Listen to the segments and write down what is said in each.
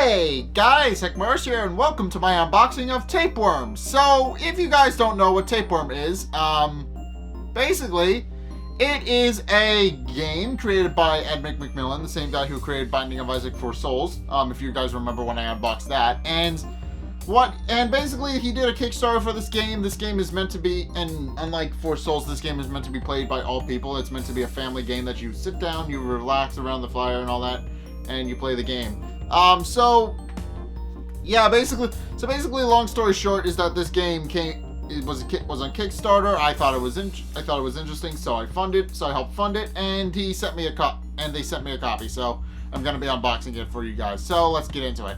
Hey guys, Heckmars here, and welcome to my unboxing of Tapeworm. So, if you guys don't know what Tapeworm is, basically, it is a game created by Edmund McMillen, the same guy who created Binding of Isaac 4 Souls, if you guys remember when I unboxed that. And basically he did a Kickstarter for this game. This game is meant to be, and unlike 4 Souls, this game is meant to be played by all people. It's meant to be a family game that you sit down, you relax around the fire and all that, and you play the game. Basically, long story short is that this game was on Kickstarter. I thought it was interesting, so I helped fund it, and they sent me a copy. So I'm gonna be unboxing it for you guys. So let's get into it.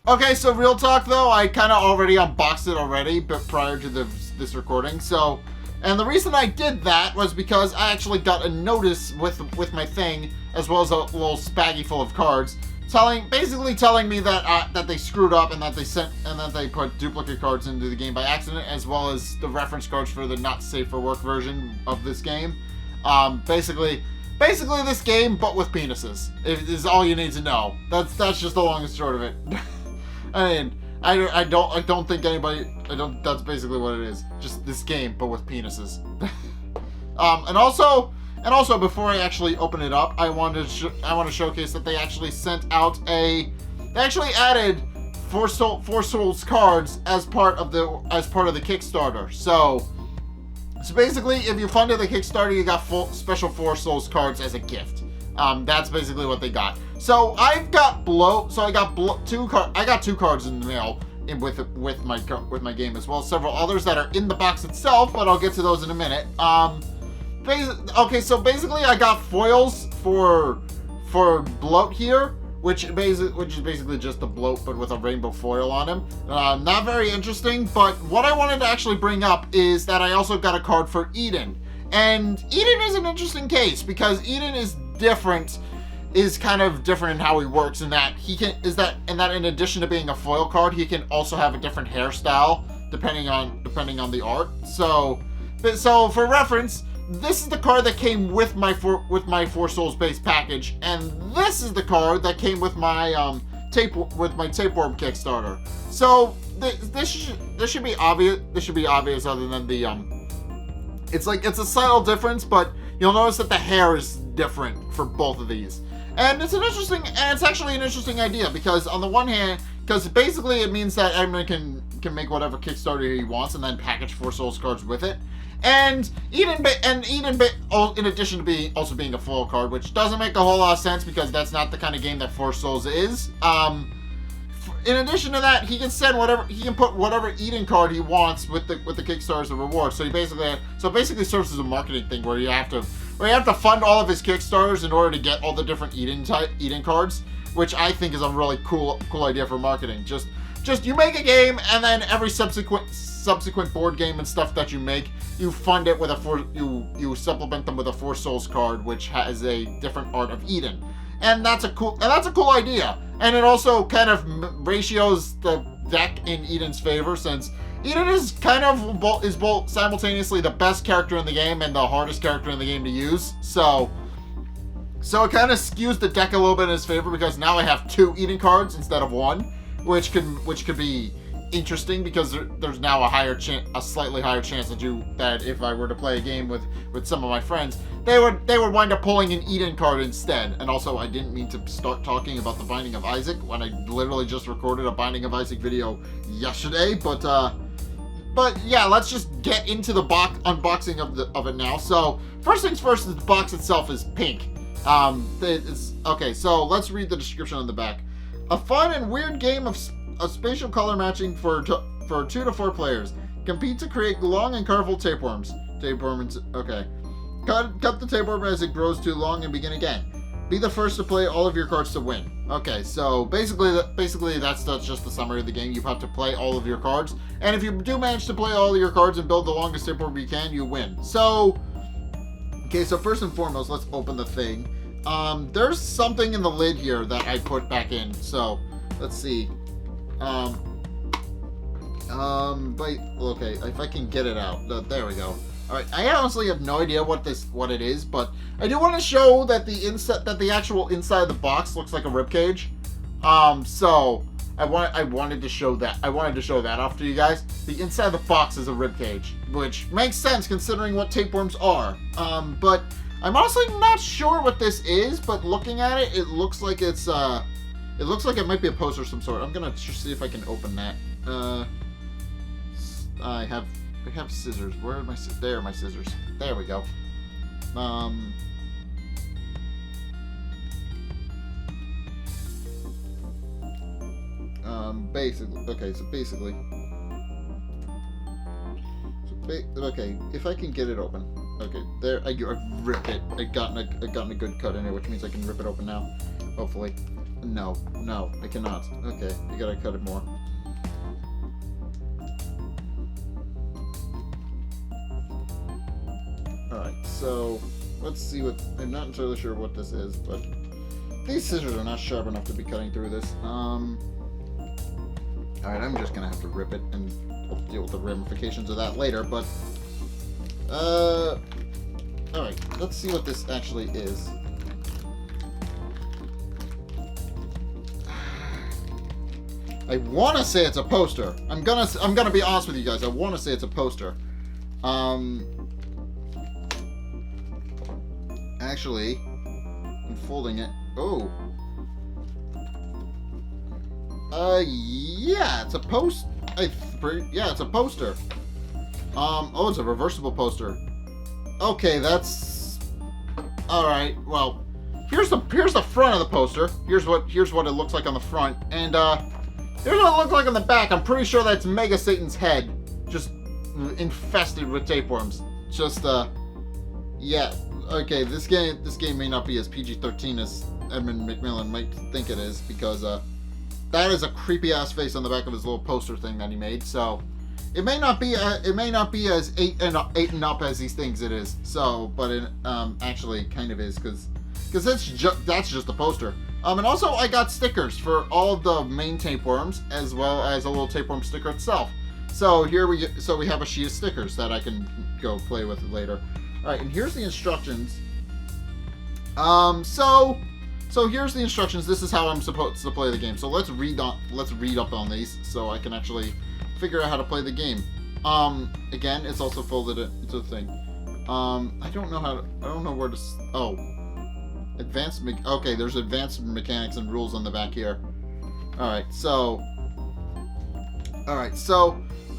Okay, so real talk though, I kind of already unboxed it already, but prior to this recording. So, and the reason I did that was because I actually got a notice with my thing, as well as a little spaggy full of cards, basically telling me that that they screwed up and that they put duplicate cards into the game by accident, as well as the reference cards for the not safe for work version of this game. Basically this game, but with penises, is all you need to know. That's just the long and short of it. I mean, I don't think anybody, that's basically what it is. Just this game, but with penises. And also, before I actually open it up, I want to showcase that they actually added 4 Souls cards as part of the Kickstarter. So basically, if you funded the Kickstarter, you got special 4 Souls cards as a gift. That's basically what they got. So I got 2 cards in the mail with my game, as well as several others that are in the box itself, but I'll get to those in a minute. Okay, so basically I got foils for bloat here, which is basically just a bloat but with a rainbow foil on him. Not very interesting, but what I wanted to actually bring up is that I also got a card for Eden. And Eden is an interesting case because Eden is kind of different in how he works, in that in addition to being a foil card, he can also have a different hairstyle depending on the art. So for reference, this is the card that came with my 4 Souls base package, and this is the card that came with my Tapeworm Kickstarter. So this should be obvious. This should be obvious, other than the it's a subtle difference, but you'll notice that the hair is different for both of these. And it's actually an interesting idea, because on the one hand, because basically it means that everyone can make whatever Kickstarter he wants and then package 4 Souls cards with it. And Eden, in addition to being a foil card, which doesn't make a whole lot of sense because that's not the kind of game that 4 Souls is. In addition to that, he can put whatever Eden card he wants with the Kickstarter as a reward. So basically serves as a marketing thing where you have to fund all of his Kickstarters in order to get all the different Eden cards, which I think is a really cool idea for marketing. Just you make a game, and then every subsequent board game and stuff that you make, you fund it with you supplement them with a 4 Souls card, which has a different art of Eden. And that's a cool idea. And it also kind of ratios the deck in Eden's favor, since Eden is both simultaneously the best character in the game and the hardest character in the game to use. So it kind of skews the deck a little bit in his favor, because now I have 2 Eden cards instead of 1, which could be interesting, because there's now a slightly higher chance that if I were to play a game with some of my friends, they would wind up pulling an Eden card instead. And also, I didn't mean to start talking about the Binding of Isaac when I literally just recorded a Binding of Isaac video yesterday, but yeah, let's just get into the unboxing of it now. So first things first, the box itself is pink. Okay, so let's read the description on the back. A fun and weird game of spatial color matching for 2 to 4 players. Compete to create long and colorful tapeworms. Okay. Cut the tapeworm as it grows too long and begin again. Be the first to play all of your cards to win. Okay, so basically that's just the summary of the game. You have to play all of your cards, and if you do manage to play all of your cards and build the longest tapeworm you can, you win. So, okay, so first and foremost, let's open the thing. There's something in the lid here that I put back in, so let's see. But okay, if I can get it out, there we go. All right, I honestly have no idea what it is, but I do want to show that the actual inside of the box looks like a ribcage. So I wanted to show that. I wanted to show that off to you guys. The inside of the box is a ribcage, which makes sense considering what tapeworms are. But I'm honestly not sure what this is. But looking at it, it looks like it's it looks like it might be a poster of some sort. I'm gonna see if I can open that. I have scissors. Where are my scissors? There are my scissors. There we go. Basically, okay, so basically, okay, if I can get it open, okay, there, I ripped it. I gotten a good cut in it, which means I can rip it open now, hopefully. No, I cannot. Okay, I gotta cut it more. Alright, so, let's see what, I'm not entirely sure what this is, but these scissors are not sharp enough to be cutting through this. Alright, I'm just gonna have to rip it, and I'll deal with the ramifications of that later, but, alright, let's see what this actually is. I want to say it's a poster. I'm gonna be honest with you guys. I want to say it's a poster. Actually, unfolding it. Oh. Yeah, it's a yeah, it's a poster. Oh, it's a reversible poster. Okay, that's all right. Well, here's the front of the poster. Here's what it looks like on the front, and here's what it looks like on the back. I'm pretty sure that's Mega Satan's head, just infested with tapeworms. Just yeah. Okay, this game may not be as PG-13 as Edmund McMillen might think it is, because that is a creepy ass face on the back of his little poster thing that he made. So it may not be as eight and up as he thinks it is. So, but it actually kind of is, because that's just the poster. And also I got stickers for all of the main tapeworms, as well as a little tapeworm sticker itself. So here we have a sheet of stickers that I can go play with later. All right, and here's the instructions. So here's the instructions. This is how I'm supposed to play the game. So let's read up on these so I can actually figure out how to play the game. Again, it's also folded into the thing. I don't know where to. Oh, okay. There's advanced mechanics and rules on the back here. All right. So,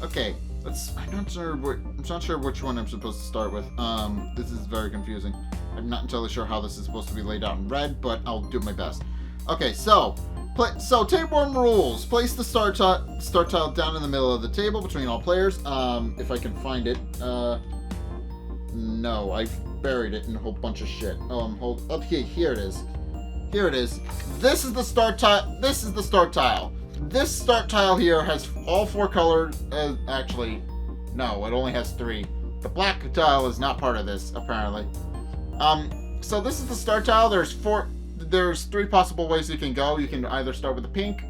okay. I'm not sure which one I'm supposed to start with. This is very confusing. I'm not entirely sure how this is supposed to be laid out in red, but I'll do my best. Okay, so Tapeworm Rules. Place the start tile down in the middle of the table between all players. If I can find it. No, I've buried it in a whole bunch of shit. Okay, here it is. Here it is. This is the start tile. This start tile here has all four colors. Actually, no, it only has three. The black tile is not part of this, apparently. So this is the start tile. There's three possible ways you can go. You can either start with the pink,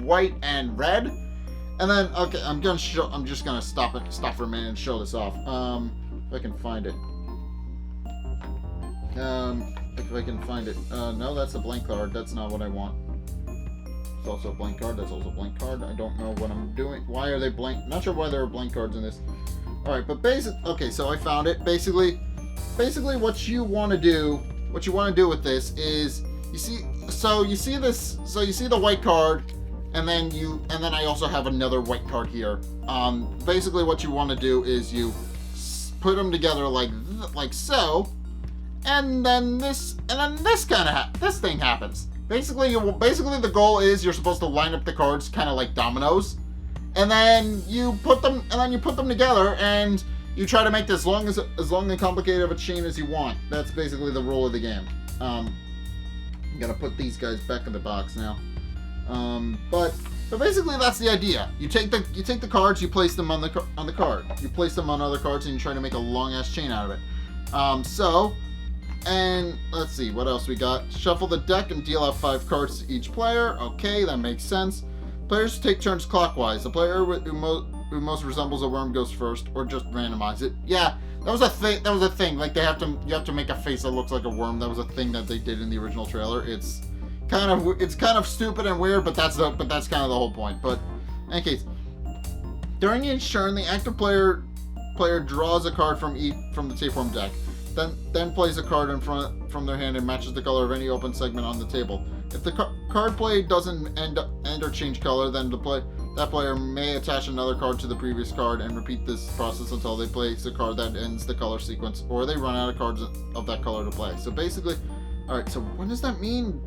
white, and red, and then okay, I'm just gonna stop for a minute and show this off. If I can find it. If I can find it. No, that's a blank card. That's not what I want. It's also a blank card. That's also a blank card. I don't know what I'm doing. Why are they blank? Not sure why there are blank cards in this. All right, but okay, so I found it. Basically, what you want to do with this is you see the white card, and then I also have another white card here. Basically, what you want to do is you put them together like so, and then this thing happens. Basically, the goal is you're supposed to line up the cards kind of like dominoes, and then you put them together, and you try to make this as long and complicated of a chain as you want. That's basically the rule of the game. I'm gonna put these guys back in the box now. But basically that's the idea. You take the cards, you place them on the card. You place them on other cards, and you try to make a long ass chain out of it. And let's see what else we got. Shuffle the deck and deal out 5 cards to each player. Okay, that makes sense. Players take turns clockwise. The player most resembles a worm goes first, or just randomize it. Yeah, that was a thing. That was a thing. Like you have to make a face that looks like a worm. That was a thing that they did in the original trailer. It's kind of stupid and weird, but that's kind of the whole point. But in any case, during each turn, the active player draws a card from the Tapeworm deck. Then plays a card from their hand and matches the color of any open segment on the table. If the card played doesn't end or change color, then that player may attach another card to the previous card and repeat this process until they place a card that ends the color sequence, or they run out of cards of that color to play. So basically, all right. So what does that mean?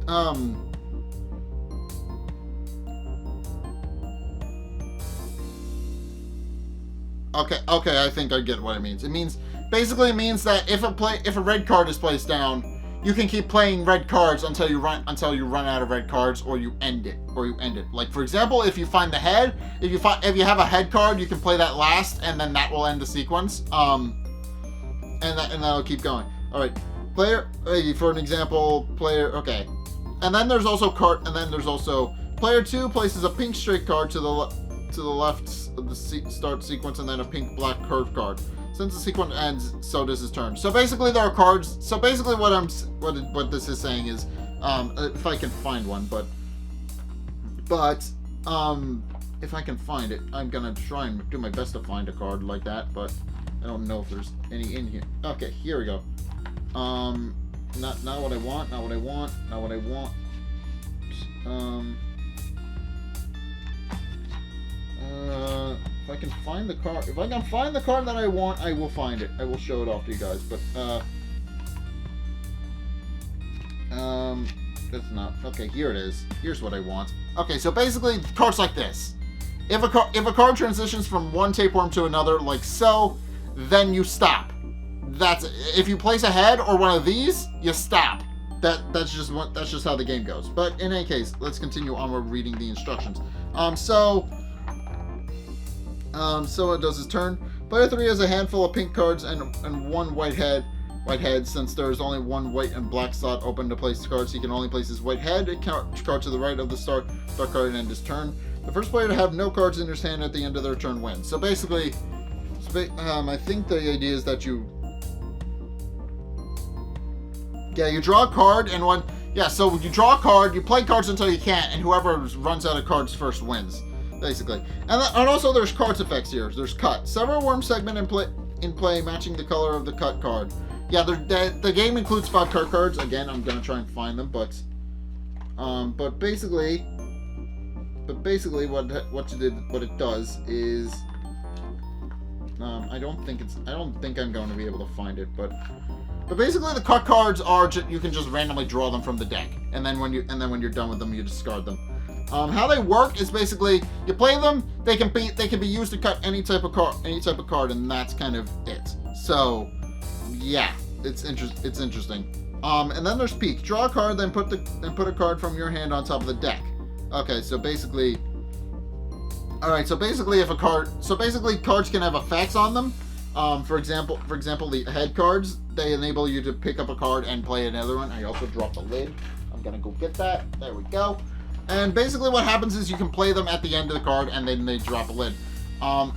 Okay, I think I get what it means. It means that if a red card is placed down, you can keep playing red cards until you run out of red cards, or you end it. Like for example, if you find the head, if you have a head card, you can play that last, and then that will end the sequence. And that'll keep going. All right, player. For an example, player. Okay, and then there's also player 2 places a pink straight card to the left of the start sequence, and then a pink black curve card. Since the sequence ends, so does his turn. So basically, there are cards. So basically, what this is saying is, if I can find one, but if I can find it, I'm gonna try and do my best to find a card like that. But I don't know if there's any in here. Okay, here we go. Not what I want. Not what I want. Not what I want. If I can find the card that I want, I will find it. I will show it off to you guys. But that's not okay. Here it is. Here's what I want. Okay, so basically, cards like this. If a card transitions from one tapeworm to another, like so, then you stop. If you place a head or one of these, you stop. That's just how the game goes. But in any case, let's continue onward reading the instructions. So it does his turn. Player 3 has a handful of pink cards and one white head. Since there is only one white and black slot open to place cards, he can only place his white head, a card to the right of the start card, and end his turn. The first player to have no cards in his hand at the end of their turn wins. So basically, I think the idea is that you draw a card, and so you draw a card, you play cards until you can't, and whoever runs out of cards first wins. Basically, and also there's cards effects here. There's cut. Several worm segment in play, matching the color of the cut card. Yeah, the game includes 5 card cards. Again, I'm gonna try and find them, but basically, what it does is, I don't think I'm going to be able to find it, but basically the cut cards are you can just randomly draw them from the deck, and then when you're done with them, you discard them. How they work is basically you play them. They can be used to cut any type of card, and that's kind of it. So, yeah, it's interesting. And then there's peek. Draw a card, then put a card from your hand on top of the deck. Okay, so basically, all right. So basically, cards can have effects on them. For example, the head cards, they enable you to pick up a card and play another one. I also dropped the lid. I'm gonna go get that. There we go. And basically what happens is you can play them at the end of the card, and then they drop a lid. And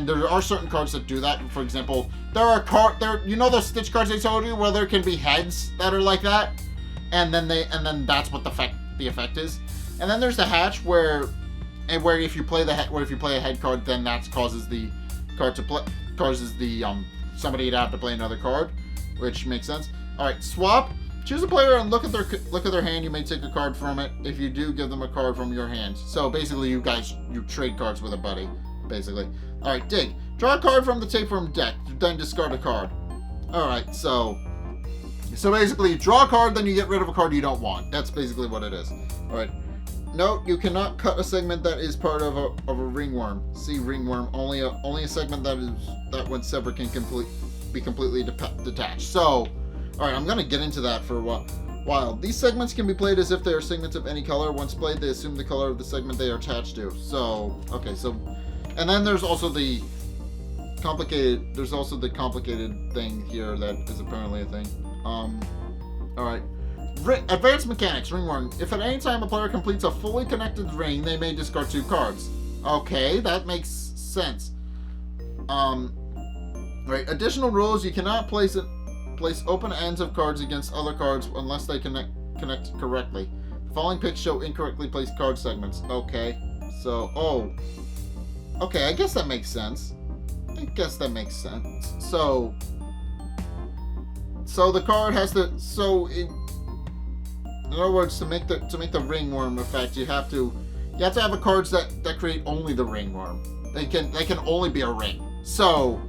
there are certain cards that do that. For example, you know those Stitch cards I told you where there can be heads that are like that, and then that's what the effect is. And then there's the hatch where if you play a head card, then that causes the card to play somebody to have to play another card, which makes sense. All right, swap. Choose a player and look at their hand. You may take a card from it. If you do, give them a card from your hand. So basically, you trade cards with a buddy. Basically. All right, dig. Draw a card from the Tapeworm deck. Then discard a card. All right, so basically, you draw a card, then you get rid of a card you don't want. That's basically what it is. All right. Note: you cannot cut a segment that is part of a ringworm. See ringworm. Only a segment that when severed can be completely detached. So. Alright, I'm going to get into that for a while. These segments can be played as if they are segments of any color. Once played, they assume the color of the segment they are attached to. So, okay, and then there's also the complicated thing here that is apparently a thing. Alright. Advanced mechanics, ringworm. If at any time a player completes a fully connected ring, they may discard 2 cards. Okay, that makes sense. Right. Additional rules: you cannot place open ends of cards against other cards unless they connect correctly. The following pics show incorrectly placed card segments. Okay. So, okay, I guess that makes sense. So the card has to. In other words, to make the ringworm effect, you have to have a cards that create only the ringworm. They can only be a ring. So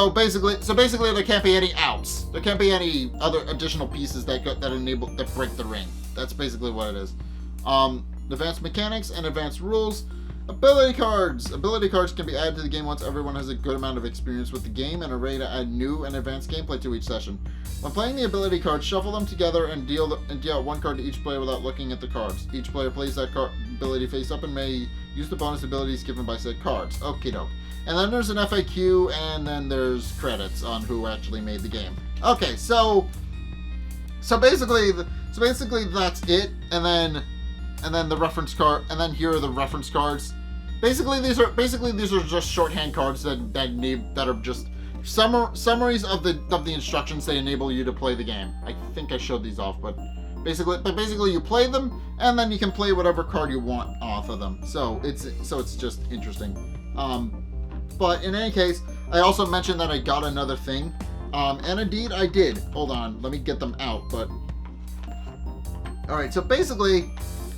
basically there can't be any outs. There can't be any other additional pieces that break the ring. That's basically what it is. Advanced mechanics and advanced rules. Ability cards. Ability cards can be added to the game once everyone has a good amount of experience with the game and are ready to add new and advanced gameplay to each session. When playing the ability cards, shuffle them together and deal out one card to each player without looking at the cards. Each player plays that ability face up and may use the bonus abilities given by said cards. Okie doke. And then there's an FAQ, and then there's credits on who actually made the game. Okay, so basically that's it. And then the reference card, and then here are the reference cards. Basically these are just shorthand cards that are just summaries of the instructions they enable you to play the game. I think I showed these off, but basically you play them, and then you can play whatever card you want off of them. So it's just interesting. But in any case, I also mentioned that I got another thing, and indeed I did. Hold on, let me get them out. But all right, so basically.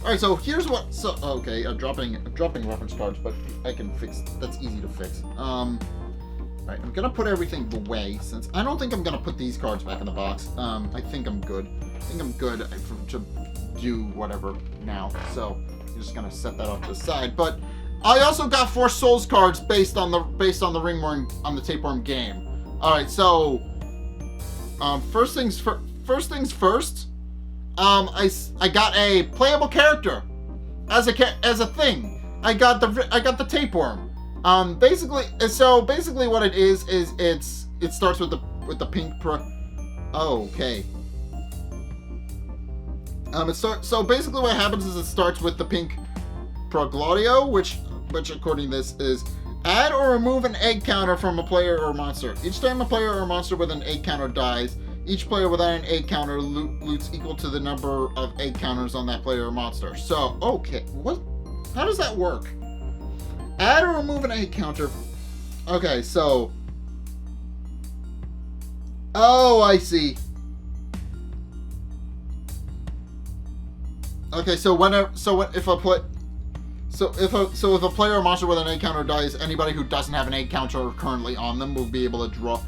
Alright, so here's what. So okay, I'm dropping reference cards, but I can fix. That's easy to fix. Alright, I'm gonna put everything away since I don't think I'm gonna put these cards back in the box. I think I'm good. To do whatever now. So I'm just gonna set that off to the side. But I also got 4 Souls cards based on the ringworm on the Tapeworm game. Alright, so first things first. I got a playable character as a thing. I got the tapeworm. Basically what it is it starts with the pink Oh, okay. So basically what happens is it starts with the pink Progladio, which according to this is add or remove an egg counter from a player or monster. Each time a player or monster with an egg counter dies, each player without an egg counter loots equal to the number of egg counters on that player or monster. So, okay, what? How does that work? Add or remove an egg counter. Okay, so. Oh, I see. Okay, so if a player or monster with an egg counter dies, anybody who doesn't have an egg counter currently on them will be able to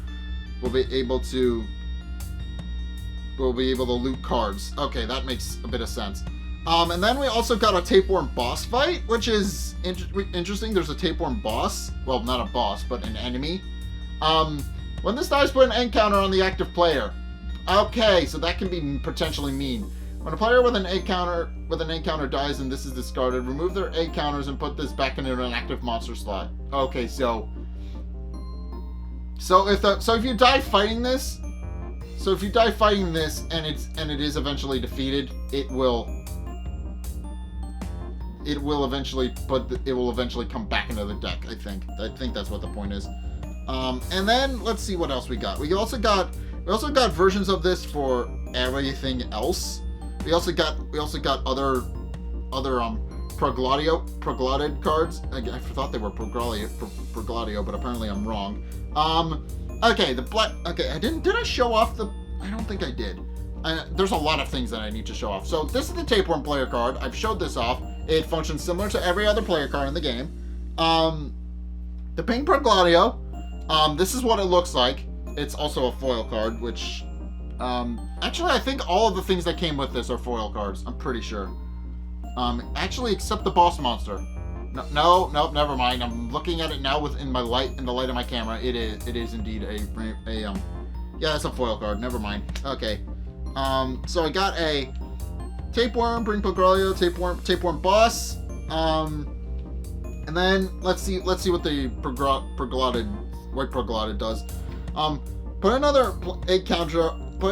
loot cards. Okay, that makes a bit of sense. And then we also got a tapeworm boss fight, which is interesting. There's a tapeworm boss. Well, not a boss, but an enemy. When this dies, put an egg counter on the active player. Okay, so that can be potentially mean. When a player with an egg counter dies and this is discarded, remove their egg counters and put this back into an active monster slot. Okay, so if you die fighting this. So if you die fighting this and it is eventually defeated, it will eventually come back into the deck. I think that's what the point is. And then let's see what else we got. We also got versions of this for everything else. We also got other Proglaudid cards. I thought they were Progladio, but apparently I'm wrong. Okay, did I show off the... I don't think I did. There's a lot of things that I need to show off. So this is the Tapeworm player card. I've showed this off. It functions similar to every other player card in the game. The pink Progladio. This is what it looks like. It's also a foil card, which... actually, I think all of the things that came with this are foil cards. I'm pretty sure. Actually, except the boss monster. No, never mind. I'm looking at it now in the light of my camera. It is indeed yeah, it's a foil card. Never mind. Okay. So I got a tapeworm, bring Progladio, tapeworm boss. And then let's see what the white Proglaudid does. Put an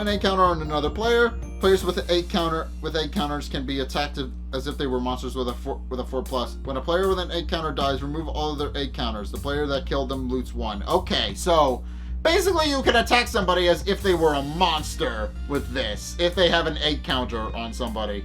egg counter on another player. Players with an 8 counters can be attacked as if they were monsters with a 4+. When a player with an 8 counter dies, remove all of their 8 counters. The player that killed them loots 1. Okay, so basically you can attack somebody as if they were a monster with this, if they have an 8 counter on somebody.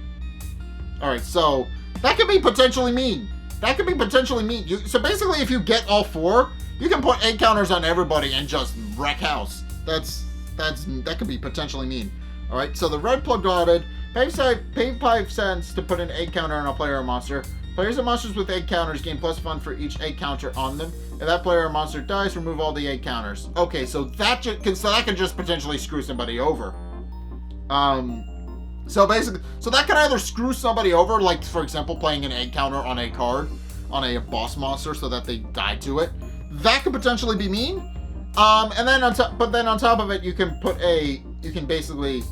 Alright, so that could be potentially mean. That could be potentially mean. So basically if you get all 4, you can put 8 counters on everybody and just wreck house. That could be potentially mean. Alright, so the red plug-guarded, pay 5 cents to put an 8 counter on a player or monster. Players and monsters with 8 counters gain +1 for each 8 counter on them. If that player or monster dies, remove all the 8 counters. Okay, so that can just potentially screw somebody over. So basically, that can either screw somebody over, like for example, playing an 8 counter on a card, on a boss monster, so that they die to it. That could potentially be mean. And then on top of it, you can basically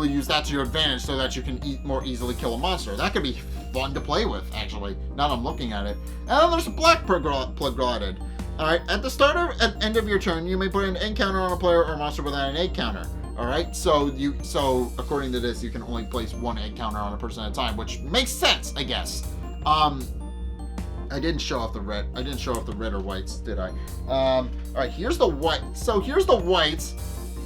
use that to your advantage, so that you can more easily kill a monster. That could be fun to play with, actually. Now that I'm looking at it. And then there's a black plug-guarded. Alright, at the start or at end of your turn, you may put an 8 counter on a player or monster without an 8 counter. Alright, so according to this, you can only place 1 8 counter on a person at a time, which makes sense, I guess. I didn't show off the red. I didn't show off the red or whites, did I? Alright, here's the white. So here's the whites.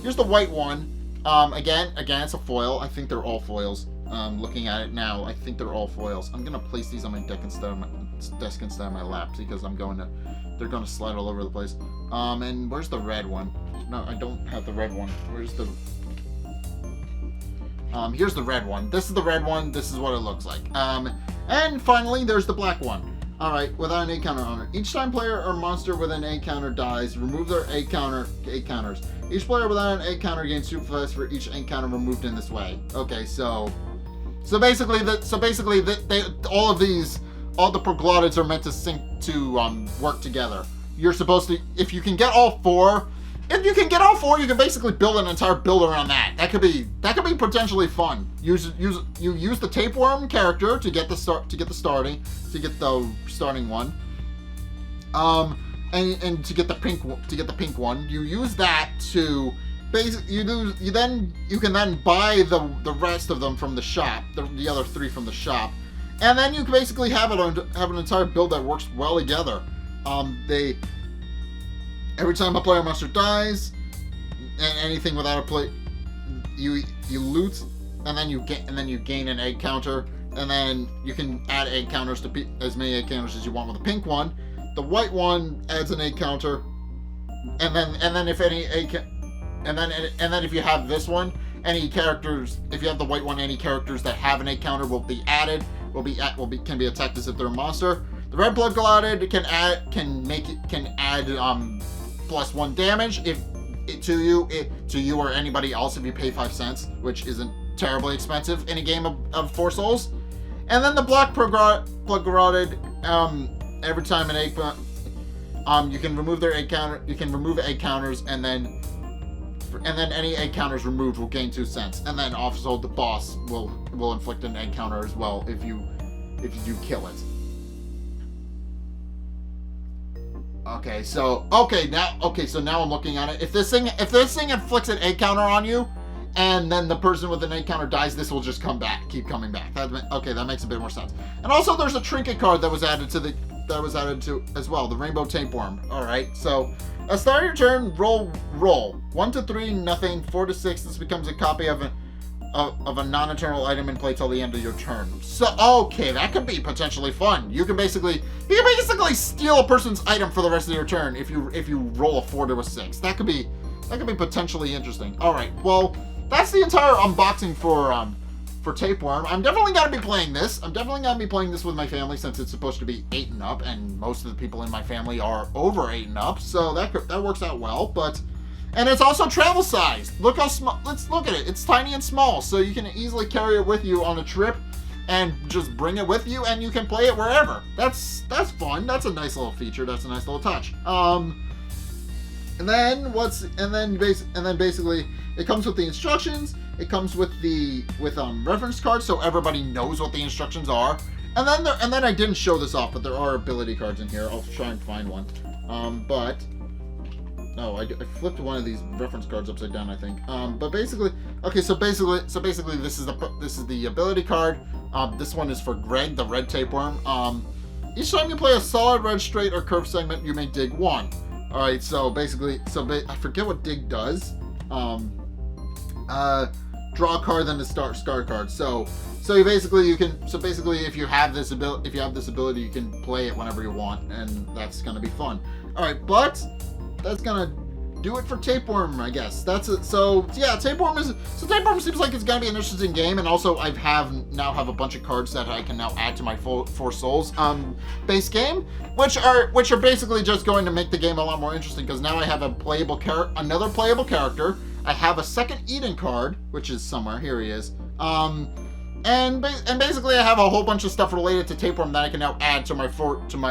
Here's the white one. Again, it's a foil. I think they're all foils. Looking at it now, I think they're all foils. I'm gonna place these on my desk instead of my lap, because they're gonna slide all over the place. And where's the red one? No, I don't have the red one. Where's the... here's the red one. This is the red one. This is what it looks like. And finally, there's the black one. Alright, without an 8 counter on it. Each time player or monster with an 8 counter dies, remove their 8 counters. Each player without an 8 counter gains super for each 8 counter removed in this way. Okay, so basically all the proglotids are meant to sync to work together. You're supposed to, if you can get all 4, you can basically build an entire build around that. That could be potentially fun. You use the tapeworm character to get the starting one. And to get the pink one, you use that to you can then buy the rest of them from the shop, the other 3 from the shop, and then you can basically have an entire build that works well together. Every time a player monster dies, and anything without a play, you loot, and then you gain an 8 counter, and then you can add 8 counters to as many 8 counters as you want with the pink one. The white one adds an 8 counter, and then if you have this one, any characters, if you have the white one, any characters that have an 8 counter will be added, can be attacked as if they're a monster. The red blood glotted can add +1 damage to you or anybody else if you pay 5 cents, which isn't terribly expensive in a game of 4 souls. And then the black plug garroted, every time an 8 you can remove their 8 counter. You can remove 8 counters, and then any 8 counters removed will gain 2 cents. And then also the boss will inflict an 8 counter as well if you do kill it. So now I'm looking at it. If this thing inflicts an 8 counter on you, and then the person with an 8 counter dies, this will just keep coming back. That makes a bit more sense. And also, there's a trinket card that was added to as well, the rainbow tapeworm. All right, so start your turn. Roll 1 to 3, nothing. 4 to 6. This becomes a copy of a non-eternal item in play till the end of your turn. So okay, that could be potentially fun. You can basically steal a person's item for the rest of your turn if you roll a 4 to a 6. That could be potentially interesting. All right, well, that's the entire unboxing for Tapeworm. I'm definitely gonna be playing this. I'm definitely gonna be playing this with my family, since it's supposed to be 8 and up, and most of the people in my family are over 8 and up, so that works out well. And it's also travel sized. Look how small. Let's look at it. It's tiny and small, so you can easily carry it with you on a trip and just bring it with you, and you can play it wherever. That's fun. That's a nice little feature. That's a nice little touch. And then basically it comes with the instructions. It comes with reference cards, so everybody knows what the instructions are. And then I didn't show this off, but there are ability cards in here. I'll try and find one. I flipped one of these reference cards upside down, I think. But basically, Okay, so basically, this is the ability card. This one is for Greg, the red tapeworm. Each time you play a solid red straight or curved segment, you may dig 1. All right, so basically, I forget what dig does. Draw a card, then the start card. So basically if you have this ability, you can play it whenever you want, and that's gonna be fun. All right, but that's gonna do it for Tapeworm, I guess. That's it. So yeah, Tapeworm seems like it's gonna be an interesting game, and also I now have a bunch of cards that I can now add to my Four Souls base game, which are basically just going to make the game a lot more interesting, because now I have another playable character. I have a second Eden card, which is somewhere. Here he is. And basically I have a whole bunch of stuff related to Tapeworm that I can now add to my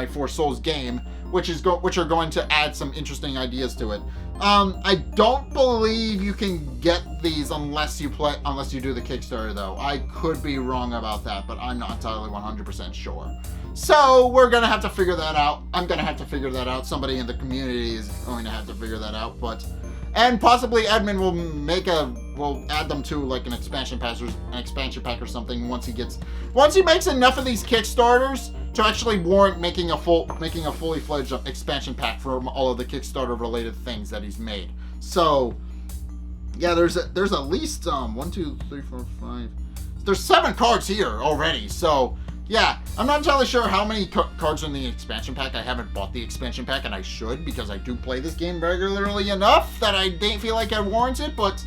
Four Souls game, which are going to add some interesting ideas to it. I don't believe you can get these unless you do the Kickstarter, though. I could be wrong about that, but I'm not entirely 100% sure. So we're gonna have to figure that out. I'm gonna have to figure that out. Somebody in the community is going to have to figure that out, and possibly Edmund will add them to like an expansion pack or something once he makes enough of these Kickstarters to actually warrant making a fully fledged expansion pack for all of the Kickstarter related things that he's made. So yeah, there's at least 1, 2, 3, 4, 5. There's 7 cards here already. So yeah, I'm not entirely sure how many cards are in the expansion pack. I haven't bought the expansion pack, and I should, because I do play this game regularly enough that I didn't feel like I warrant it. But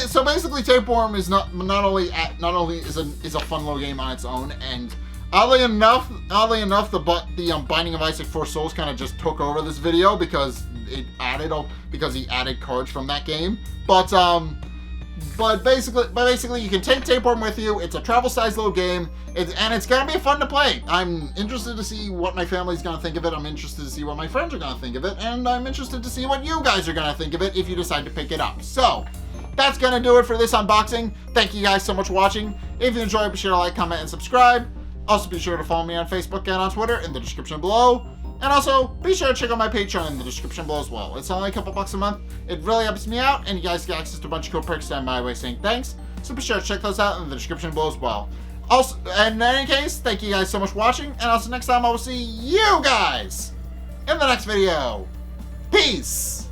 so basically, Tapeworm is not only is a fun little game on its own, and oddly enough, the Binding of Isaac Four Souls kind of just took over this video because he added cards from that game. But basically, you can take Tapeworm with you. It's a travel-sized little game, and it's gonna be fun to play. I'm interested to see what my family's gonna think of it. I'm interested to see what my friends are gonna think of it, and I'm interested to see what you guys are gonna think of it if you decide to pick it up. So that's gonna do it for this unboxing. Thank you guys so much for watching. If you enjoyed, be sure to like, comment, and subscribe. Also, be sure to follow me on Facebook and on Twitter in the description below. And also, be sure to check out my Patreon in the description below as well. It's only a couple bucks a month. It really helps me out, and you guys get access to a bunch of cool perks down my way saying thanks. So be sure to check those out in the description below as well. Also, and in any case, thank you guys so much for watching, and also next time I will see you guys in the next video. Peace!